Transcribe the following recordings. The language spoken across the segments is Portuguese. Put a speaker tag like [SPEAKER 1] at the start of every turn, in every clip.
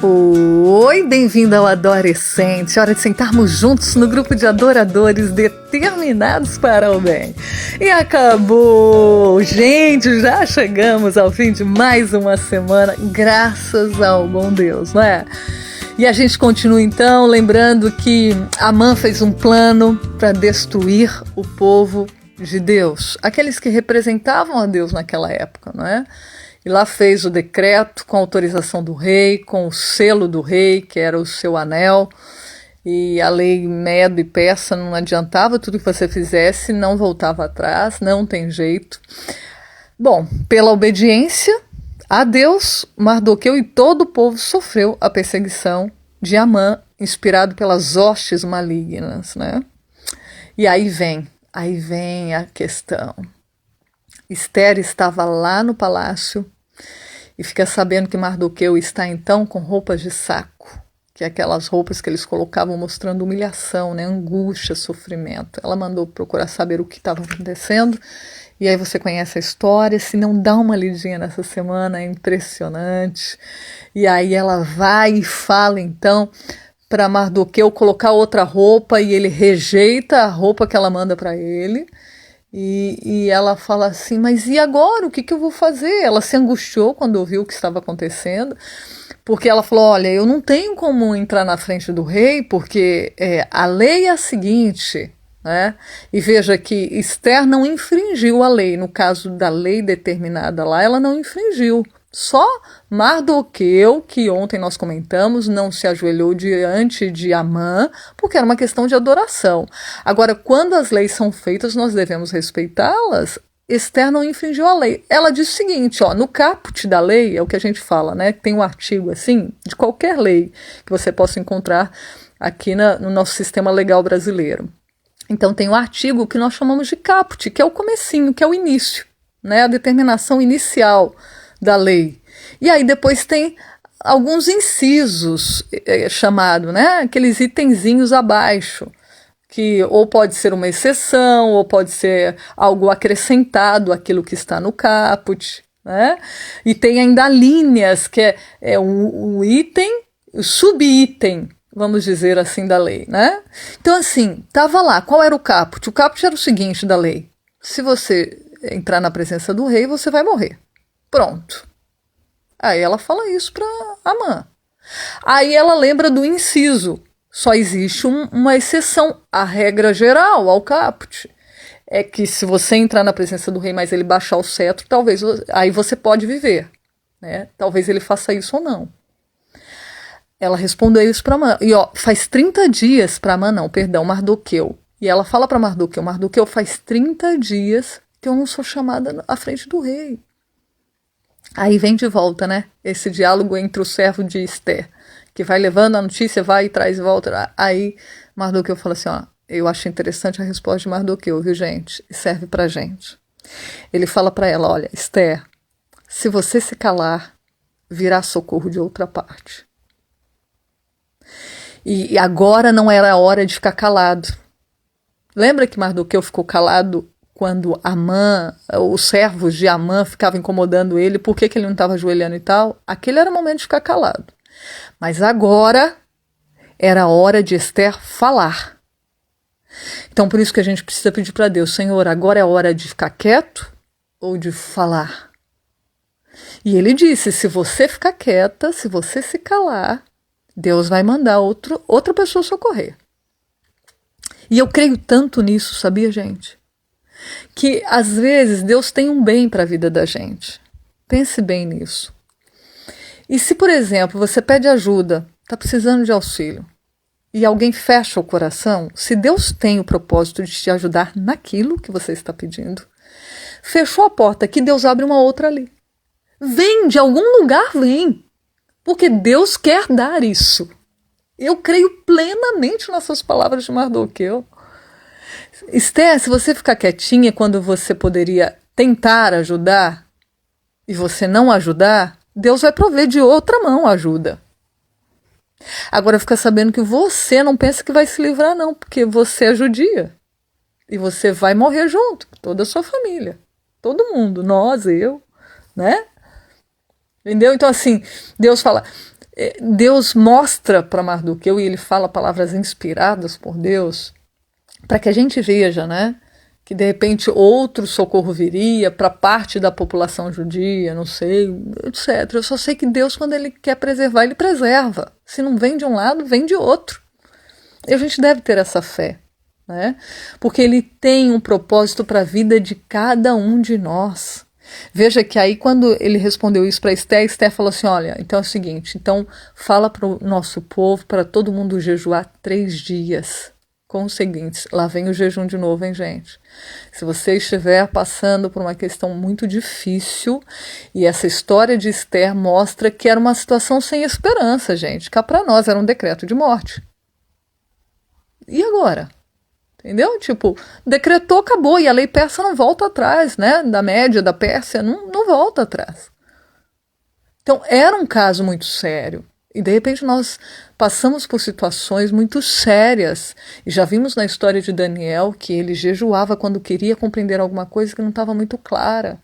[SPEAKER 1] Oi, bem-vindo ao Adorescente. Hora de sentarmos juntos no grupo de adoradores determinados para o bem. E acabou! Gente, já chegamos ao fim de mais uma semana, graças ao bom Deus, não é? E a gente continua então, lembrando que Amã fez um plano para destruir o povo de Deus, aqueles que representavam a Deus naquela época, não é? E lá fez o decreto com a autorização do rei, com o selo do rei, que era o seu anel, e a lei Medo e Persa não adiantava, tudo que você fizesse não voltava atrás, não tem jeito. Bom, pela obediência a Deus, Mardoqueu e todo o povo sofreu a perseguição de Amã, inspirado pelas hostes malignas, né? E aí vem a questão. Esther estava lá no palácio e fica sabendo que Mardoqueu está então com roupas de saco, que é aquelas roupas que eles colocavam mostrando humilhação, né? Angústia, sofrimento. Ela mandou procurar saber o que estava acontecendo, e aí você conhece a história. Se não, dá uma lidinha nessa semana, é impressionante. E aí ela vai e fala então para Mardoqueu colocar outra roupa, e ele rejeita a roupa que ela manda para ele. E ela fala assim, mas e agora? O que eu vou fazer? Ela se angustiou quando ouviu o que estava acontecendo, porque ela falou, olha, eu não tenho como entrar na frente do rei, porque a lei é a seguinte, né? E veja que Esther não infringiu a lei, no caso da lei determinada lá, ela não infringiu. Só Mardoqueu, que ontem nós comentamos, não se ajoelhou diante de Amã, porque era uma questão de adoração. Agora, quando as leis são feitas, nós devemos respeitá-las. Esther não infringiu a lei. Ela diz o seguinte, ó, no caput da lei, é o que a gente fala, né? Tem um artigo assim, de qualquer lei que você possa encontrar aqui no nosso sistema legal brasileiro. Então tem um artigo que nós chamamos de caput, que é o comecinho, que é o início, né? A determinação inicial da lei. E aí depois tem alguns incisos chamado, né? Aqueles itenzinhos abaixo, que ou pode ser uma exceção, ou pode ser algo acrescentado àquilo que está no caput, né? E tem ainda linhas, que é um item, o subitem, vamos dizer assim, da lei, né? Então assim, estava lá, qual era o caput? O caput era o seguinte da lei: se você entrar na presença do rei, você vai morrer. Pronto. Aí ela fala isso para Amã. Aí ela lembra do inciso. Só existe uma exceção à regra geral, ao caput. É que se você entrar na presença do rei, mas ele baixar o cetro, talvez aí você pode viver, né? Talvez ele faça isso ou não. Ela respondeu isso para Amã. E ó, faz 30 dias para Amã, não, perdão, Mardoqueu. E ela fala para Mardoqueu, Mardoqueu, faz 30 dias que eu não sou chamada à frente do rei. Aí vem de volta, né? Esse diálogo entre o servo de Esther, que vai levando a notícia, vai e traz e volta. Aí Mardoqueu fala assim, ó, eu acho interessante a resposta de Mardoqueu, viu, gente? E serve pra gente. Ele fala para ela, olha, Esther, se você se calar, virá socorro de outra parte. E agora não era a hora de ficar calado. Lembra que Mardoqueu ficou calado quando Amã, os servos de Amã ficavam incomodando ele, por que ele não estava ajoelhando e tal? Aquele era o momento de ficar calado. Mas agora era a hora de Esther falar. Então por isso que a gente precisa pedir para Deus, Senhor, agora é a hora de ficar quieto ou de falar? E ele disse, se você ficar quieta, se você se calar, Deus vai mandar outra pessoa socorrer. E eu creio tanto nisso, sabia, gente? Que às vezes Deus tem um bem para a vida da gente. Pense bem nisso. E se, por exemplo, você pede ajuda, está precisando de auxílio, e alguém fecha o coração, se Deus tem o propósito de te ajudar naquilo que você está pedindo, fechou a porta aqui, Deus abre uma outra ali. Vem, de algum lugar vem, porque Deus quer dar isso. Eu creio plenamente nessas palavras de Mardoqueu. Esther, se você ficar quietinha quando você poderia tentar ajudar e você não ajudar, Deus vai prover de outra mão a ajuda. Agora fica sabendo que você não pensa que vai se livrar não, porque você é judia. E você vai morrer junto, toda a sua família. Todo mundo, nós, eu, né? Entendeu? Então assim, Deus fala, Deus mostra para Mardoqueu, e ele fala palavras inspiradas por Deus, para que a gente veja, né, que de repente outro socorro viria para parte da população judia, não sei, etc. Eu só sei que Deus, quando ele quer preservar, ele preserva. Se não vem de um lado, vem de outro. E a gente deve ter essa fé, né? Porque ele tem um propósito para a vida de cada um de nós. Veja que aí, quando ele respondeu isso para Esther, Esther falou assim: olha, então é o seguinte, então fala para o nosso povo, para todo mundo jejuar 3 dias. Com os seguintes, lá vem o jejum de novo, hein, gente? Se você estiver passando por uma questão muito difícil, e essa história de Esther mostra que era uma situação sem esperança, gente. Cá para nós era um decreto de morte. E agora? Entendeu? Tipo, decretou, acabou, e a lei persa não volta atrás, né? Da Média, da Pérsia, não volta atrás. Então, era um caso muito sério. E de repente nós passamos por situações muito sérias. E já vimos na história de Daniel que ele jejuava quando queria compreender alguma coisa que não estava muito clara.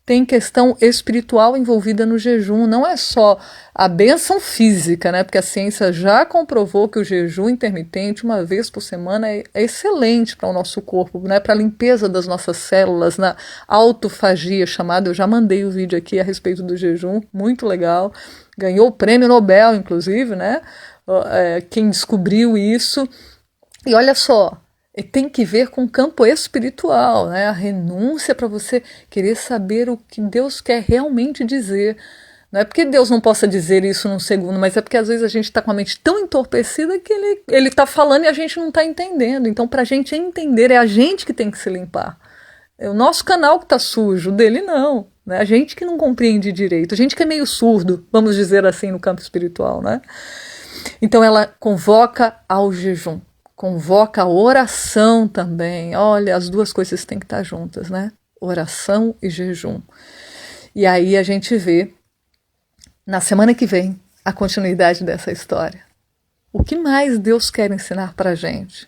[SPEAKER 1] Tem questão espiritual envolvida no jejum, não é só a bênção física, né? Porque a ciência já comprovou que o jejum intermitente, 1 vez por semana, é excelente para o nosso corpo, né? Para a limpeza das nossas células, na autofagia chamada. Eu já mandei o vídeo aqui a respeito do jejum, muito legal. Ganhou o prêmio Nobel, inclusive, né? Quem descobriu isso. E olha só, tem que ver com o campo espiritual, né? A renúncia para você querer saber o que Deus quer realmente dizer. Não é porque Deus não possa dizer isso num segundo, mas é porque às vezes a gente está com a mente tão entorpecida que ele está falando e a gente não está entendendo. Então, para a gente entender, é a gente que tem que se limpar. É o nosso canal que está sujo, o dele não. Né? A gente que não compreende direito, a gente que é meio surdo, vamos dizer assim, no campo espiritual. Né? Então, ela convoca ao jejum. Convoca a oração também. Olha, as duas coisas têm que estar juntas, né? Oração e jejum. E aí a gente vê, na semana que vem, a continuidade dessa história. O que mais Deus quer ensinar para a gente?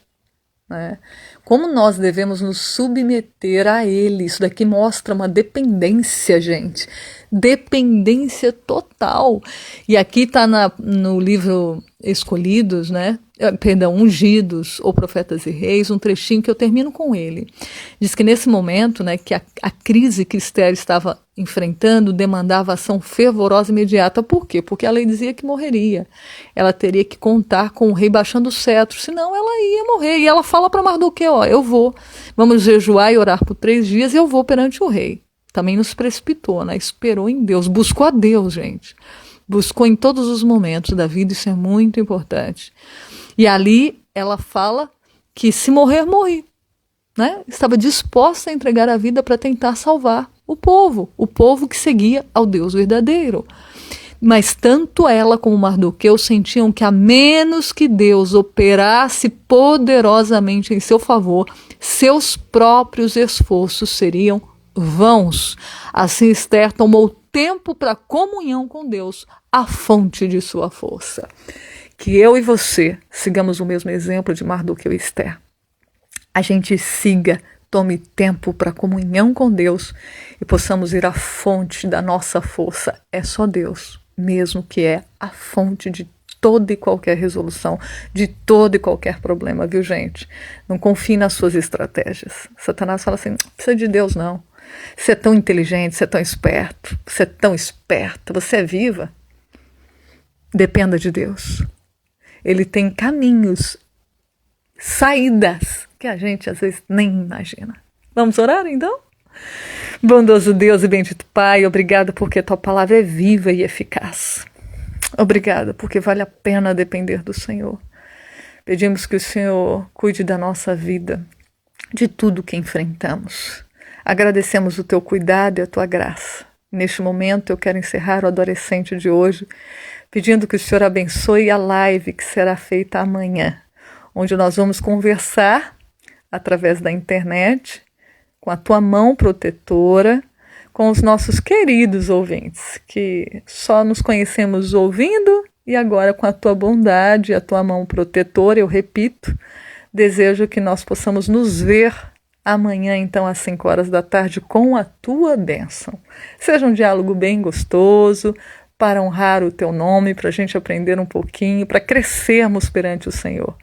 [SPEAKER 1] Né? Como nós devemos nos submeter a Ele. Isso daqui mostra uma dependência, gente. Dependência total. E aqui está no livro Escolhidos, né? Ungidos, ou Profetas e Reis, um trechinho que eu termino com ele. Diz que nesse momento, né, que a crise que Esther estava enfrentando demandava ação fervorosa e imediata. Por quê? Porque a lei dizia que morreria. Ela teria que contar com o rei baixando o cetro, senão ela ia morrer. E ela fala para Mardoqueu, ó, eu vou, vamos jejuar e orar por 3 dias e eu vou perante o rei. Também nos precipitou, né? Esperou em Deus, buscou a Deus, gente. Buscou em todos os momentos da vida, isso é muito importante. E ali ela fala que se morrer, morri. Né? Estava disposta a entregar a vida para tentar salvar o povo que seguia ao Deus verdadeiro. Mas tanto ela como Mardoqueu sentiam que a menos que Deus operasse poderosamente em seu favor, seus próprios esforços seriam vãos. Assim Esther tomou tempo para comunhão com Deus, a fonte de sua força. Que eu e você sigamos o mesmo exemplo de Mardoqueu e Esther. A gente siga, tome tempo para comunhão com Deus e possamos ir à fonte da nossa força. É só Deus mesmo que é a fonte de toda e qualquer resolução, de todo e qualquer problema, viu, gente? Não confie nas suas estratégias. Satanás fala assim, não precisa de Deus, não. Você é tão inteligente, você é tão esperto, você é tão esperta, você é viva. Dependa de Deus. Ele tem caminhos, saídas, que a gente às vezes nem imagina. Vamos orar então? Bondoso Deus e bendito Pai, obrigado porque tua palavra é viva e eficaz. Obrigada porque vale a pena depender do Senhor. Pedimos que o Senhor cuide da nossa vida, de tudo que enfrentamos. Agradecemos o teu cuidado e a tua graça. Neste momento eu quero encerrar o adolescente de hoje, pedindo que o Senhor abençoe a live que será feita amanhã, onde nós vamos conversar através da internet, com a tua mão protetora, com os nossos queridos ouvintes, que só nos conhecemos ouvindo e agora com a tua bondade, a tua mão protetora, eu repito, desejo que nós possamos nos ver amanhã, então, às 5 horas da tarde, com a tua bênção. Seja um diálogo bem gostoso, para honrar o teu nome, para a gente aprender um pouquinho, para crescermos perante o Senhor.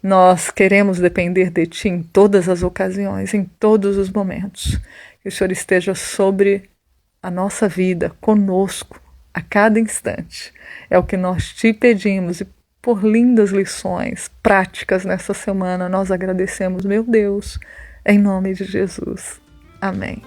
[SPEAKER 1] Nós queremos depender de Ti em todas as ocasiões, em todos os momentos. Que o Senhor esteja sobre a nossa vida, conosco, a cada instante. É o que nós Te pedimos e por lindas lições práticas nessa semana nós agradecemos, meu Deus, em nome de Jesus. Amém.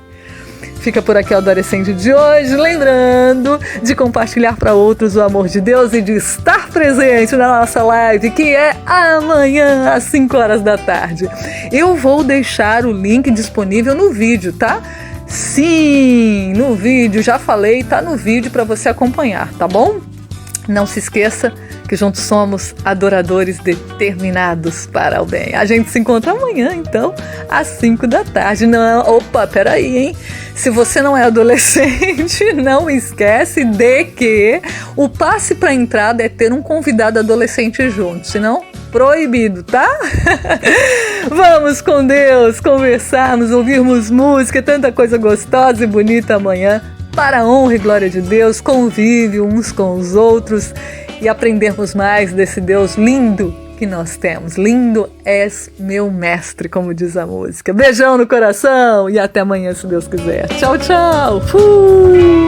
[SPEAKER 1] Fica por aqui o Adorecendo de hoje, lembrando de compartilhar para outros o amor de Deus e de estar presente na nossa live, que é amanhã às 5 horas da tarde. Eu vou deixar o link disponível no vídeo, tá? Sim, no vídeo, já falei, tá no vídeo para você acompanhar, tá bom? Não se esqueça que juntos somos adoradores determinados para o bem. A gente se encontra amanhã, então, às 5 da tarde. Não, opa, peraí, hein? Se você não é adolescente, não esquece de que o passe para a entrada é ter um convidado adolescente junto, senão proibido, tá? Vamos com Deus, conversarmos, ouvirmos música, tanta coisa gostosa e bonita amanhã. Para a honra e glória de Deus, convive uns com os outros e aprendermos mais desse Deus lindo que nós temos. Lindo és meu mestre, como diz a música. Beijão no coração e até amanhã, se Deus quiser. Tchau, tchau! Fui!